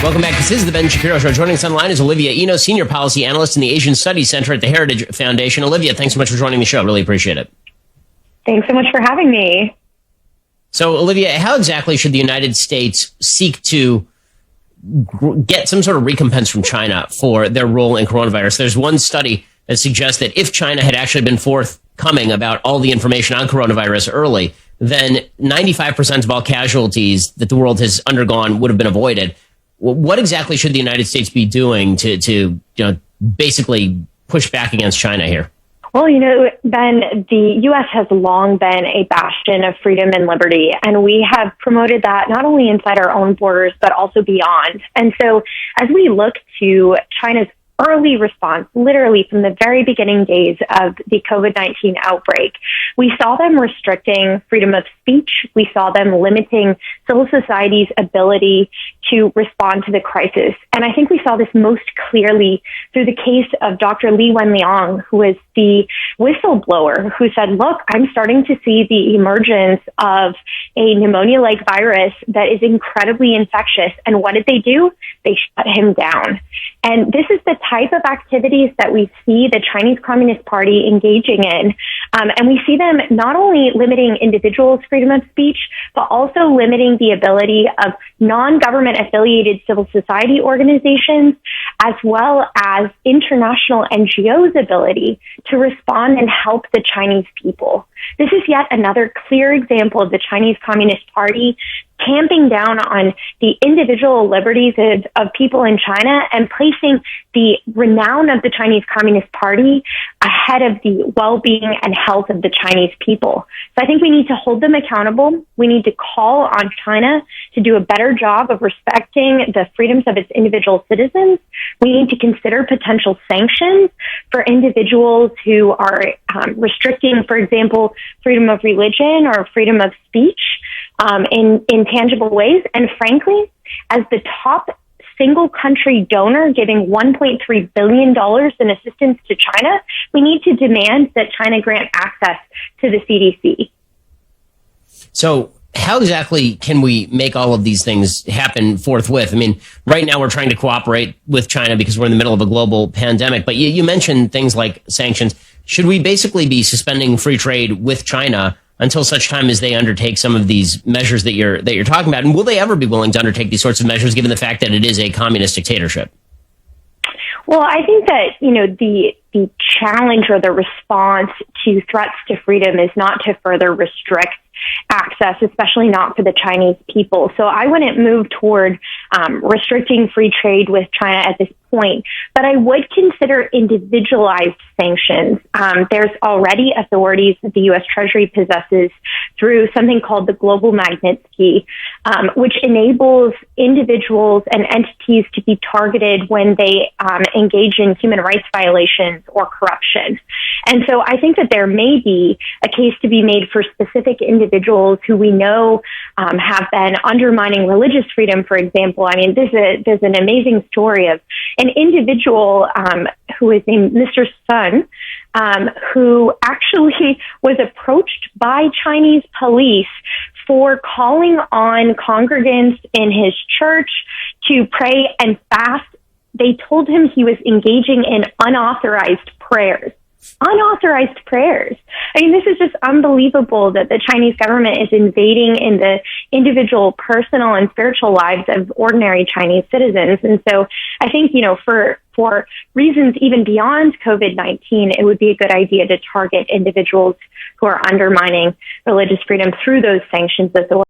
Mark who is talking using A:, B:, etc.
A: Welcome back. This is the Ben Shapiro Show. Joining us online is Olivia Enos, Senior Policy Analyst in the Asian Studies Center at the Heritage Foundation. Olivia, thanks so much for joining the show. Really appreciate it.
B: Thanks so much for having me.
A: So, Olivia, how exactly should the United States seek to get some sort of recompense from China for their role in coronavirus? There's one study that suggests that if China had actually been forthcoming about all the information on coronavirus early, then 95% of all casualties that the world has undergone would have been avoided. What exactly should the United States be doing to basically push back against China here?
B: Well, Ben, the U.S. has long been a bastion of freedom and liberty, and we have promoted that not only inside our own borders, but also beyond. And so as we look to China's early response, literally from the very beginning days of the COVID-19 outbreak, we saw them restricting freedom of speech. We saw them limiting civil society's ability to respond to the crisis. And I think we saw this most clearly through the case of Dr. Li Wenliang, who is the whistleblower who said, look, I'm starting to see the emergence of a pneumonia-like virus that is incredibly infectious. And what did they do? They shut him down. And this is the type of activities that we see the Chinese Communist Party engaging in. And we see them not only limiting individuals' freedom of speech, but also limiting the ability of non-government affiliated civil society organizations, as well as international NGOs' ability to respond and help the Chinese people. This is yet another clear example of the Chinese Communist Party tamping down on the individual liberties of people in China and placing the renown of the Chinese Communist Party ahead of the well-being and health of the Chinese people. So I think we need to hold them accountable. We need to call on China to do a better job of respecting the freedoms of its individual citizens. We need to consider potential sanctions for individuals who are restricting, for example, freedom of religion or freedom of speech in tangible ways. And frankly, as the top single country donor giving $1.3 billion in assistance to China, we need to demand that China grant access to the CDC.
A: So how exactly can we make all of these things happen forthwith? I mean, right now we're trying to cooperate with China because we're in the middle of a global pandemic. But you mentioned things like sanctions. Should we basically be suspending free trade with China until such time as they undertake some of these measures that you're talking about? And will they ever be willing to undertake these sorts of measures, given the fact that it is a communist dictatorship?
B: Well, I think that, the challenge or the response to threats to freedom is not to further restrict access, especially not for the Chinese people. So I wouldn't move toward restricting free trade with China at this point, but I would consider individualized sanctions. There's already authorities that the U.S. Treasury possesses through something called the Global Magnitsky, which enables individuals and entities to be targeted when they engage in human rights violations or corruption. And so I think that there may be a case to be made for specific individuals who we know have been undermining religious freedom, for example. I mean, there's an amazing story of an individual who is named Mr. Sun, who actually was approached by Chinese police for calling on congregants in his church to pray and fast. They told him he was engaging in unauthorized prayers. Unauthorized prayers. I mean, this is just unbelievable that the Chinese government is invading in the individual personal and spiritual lives of ordinary Chinese citizens. And so I think, for reasons even beyond COVID-19, it would be a good idea to target individuals who are undermining religious freedom through those sanctions as well.